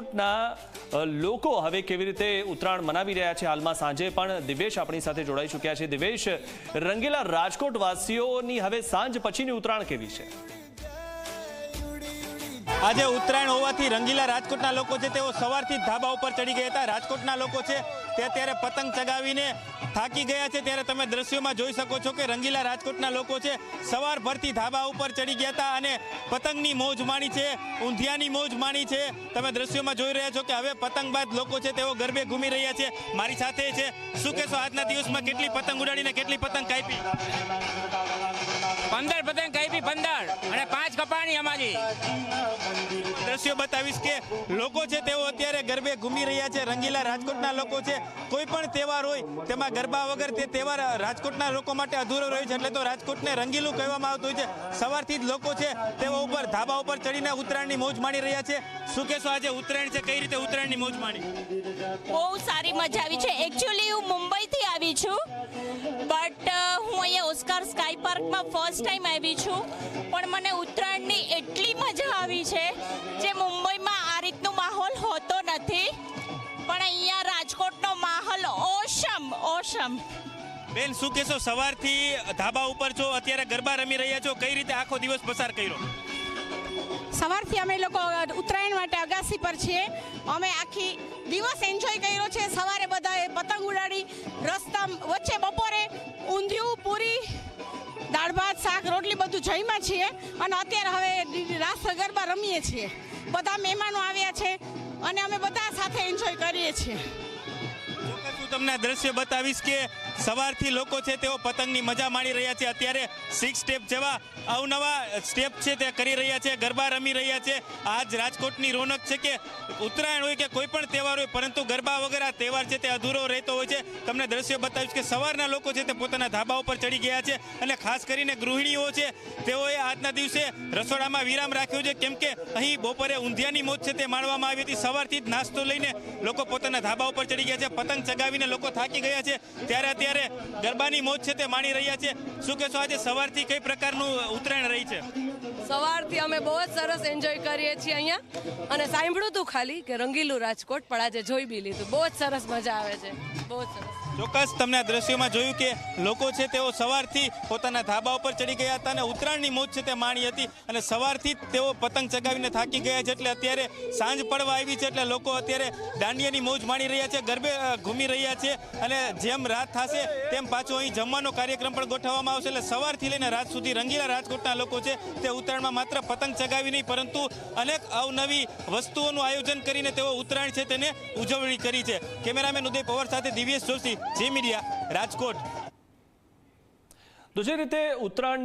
રાજકોટના લોકો હવે કેવી રીતે ઉત્તરાયણ મનાવી રહ્યા છે હાલમાં સાંજે પણ દિવેશ આપણી સાથે જોડાઈ ચૂક્યા છે। દિવેશ, રંગીલા રાજકોટ વાસીઓની હવે સાંજ પછીની ઉત્તરાયણ કેવી છે? આજે ઉત્તરાયણ હોવાથી રંગીલા રાજકોટના લોકો છે તેઓ સવારથી જ ધાબા ઉપર ચડી ગયા હતા। રાજકોટના લોકો છે તે અત્યારે પતંગ ચગાવીને થાકી ગયા છે। ત્યારે તમે દ્રશ્યોમાં જોઈ શકો છો કે રંગીલા રાજકોટના લોકો છે સવારભરથી ધાબા ઉપર ચડી ગયા હતા અને પતંગની મોજ માણી છે, ઊંધિયાની મોજ માણી છે। તમે દ્રશ્યોમાં જોઈ રહ્યા છો કે હવે પતંગબાજ લોકો છે તેઓ ગરબે ઘૂમી રહ્યા છે। મારી સાથે છે, શું કહેશો આજના દિવસમાં કેટલી પતંગ ઉડાડીને કેટલી પતંગ કાપી? 15 પતંગ કાપી, 15 અને 5 કપાણી અમારી। દ્રશ્યો બતાવીશ કે લોકો છે તેઓ અત્યારે ગરબે ઘૂમી રહ્યા છે। રંગીલા રાજકોટના લોકો છે, કોઈ પણ તહેવાર હોય તેમાં ગરબા વગર તે તહેવાર રાજકોટના લોકો માટે અધૂરો રહ્યો છે, એટલે તો રાજકોટને રંગીલું કહેવામાં આવતું હોય છે। સવારથી જ લોકો છે તેઓ ઉપર ધાબા ઉપર ચડીને ઉત્તરાયણની મોજ માણી રહ્યા છે। શું કહેશો આજે ઉત્તરાયણ છે, કઈ રીતે ઉત્તરાયણની મોજ માણી? બહુ સારી મજા આવી છે। એકચ્યુઅલી હું મુંબઈથી આવી છું, બટ હું અહીંયા ઓસ્કાર સ્કાય પાર્કમાં ફર્સ્ટ ટાઈમ આવી છું, પણ મને ઉત્તરાયણની એટલી મજા આવી છે જે મુંબઈમાં આ રીતનો માહોલ હોતો નથી, પણ અહીંયા રાજકોટનો માહોલ ઓસમ। બેન, શું કહેશો, સવારથી ધાબા ઉપર છો, અત્યારે ગરબા રમી રહ્યા છો, કઈ રીતે આખો દિવસ પસાર કર્યો? સવારથી અમે લોકો ઉત્તરાયણ માટે અગાસી પર છીએ। અમે આખી દિવસ એન્જોય કર્યો છે। સવારે બધાએ પતંગ ઉડાડી, રસ્તા વચ્ચે બપોરે ઊંધિયું, પૂરી, દાળ ભાત, શાક, રોટલી બધું જમ્યા છીએ અને અત્યારે હવે રાસ ગરબા રમીએ છીએ। બધા મહેમાનો આવ્યા છે અને અમે બધા સાથે એન્જોય કરીએ છીએ। હું તમને દ્રશ્ય બતાવીશ કે સવારથી લોકો છે તેઓ પતંગની મજા માણી રહ્યા છે। અત્યારે 6 સ્ટેપ જેવા અવનવા સ્ટેપ છે તે કરી રહ્યા છે, ગરબા રમી રહ્યા છે। આજ રાજકોટની રોનક છે કે ઉત્તરાયણ હોય કે કોઈ પણ તહેવાર હોય, પરંતુ ગરબા વગર આ તહેવાર છે તે અધૂરો રહેતો હોય છે। તમને દ્રશ્ય બતાવીશ કે સવારના લોકો છે તે પોતાના ધાબા ઉપર ચડી ગયા છે અને ખાસ કરીને ગૃહિણીઓ છે તેઓએ આજના દિવસે રસોડામાં વિરામ રાખ્યો છે, કેમ કે અહીં બપોરે ઊંધિયાની મોજ છે તે માણવામાં આવી હતી। સવારથી જ નાસ્તો લઈને લોકો પોતાના ધાબા ઉપર ચડી ગયા છે, પતંગ ચગાવીને લોકો થાકી ગયા છે, ત્યારે અત્યારે ગરબાની મોજ છે તે માણી રહ્યા છે। શું કહેશો, આજે સવારથી કઈ પ્રકારનું ઉત્તરાયણ રહી છે? સવારથી અમે બહુ જ સરસ એન્જોય કરીએ છીએ અહીંયા, અને સાંભળ્યું હતું ખાલી કે રંગીલું રાજકોટ, પણ આજે જોઈ બી લીધું। બહુ જ સરસ મજા આવે છે, બહુ જ સરસ। ચોક્કસ તમને આ દ્રશ્યોમાં જોયું કે લોકો છે તેઓ સવારથી પોતાના ધાબા ઉપર ચડી ગયા હતા અને ઉત્તરાયણની મોજ છે તે માણી હતી અને સવારથી જ તેઓ પતંગ ચગાવીને થાકી ગયા છે, એટલે અત્યારે સાંજ પડવા આવી છે, એટલે લોકો અત્યારે દાંડિયાની મોજ માણી રહ્યા છે, ગરબે ઘૂમી રહ્યા છે અને જેમ રાત થશે તેમ પાછો અહીં જમવાનો કાર્યક્રમ પણ ગોઠવવામાં આવશે। એટલે સવારથી લઈને રાત સુધી રંગીલા રાજકોટના લોકો છે તે ઉત્તરાયણમાં માત્ર પતંગ ચગાવી નહીં, પરંતુ અનેક અવનવી વસ્તુઓનું આયોજન કરીને તેઓ ઉત્તરાયણ છે તેને ઉજવણી કરી છે। કેમેરામેન ઉદય પવાર સાથે દિવ્યેશ જોશી, જી મીડિયા, રાજકોટ। તો જે રીતે ઉત્તરાયણ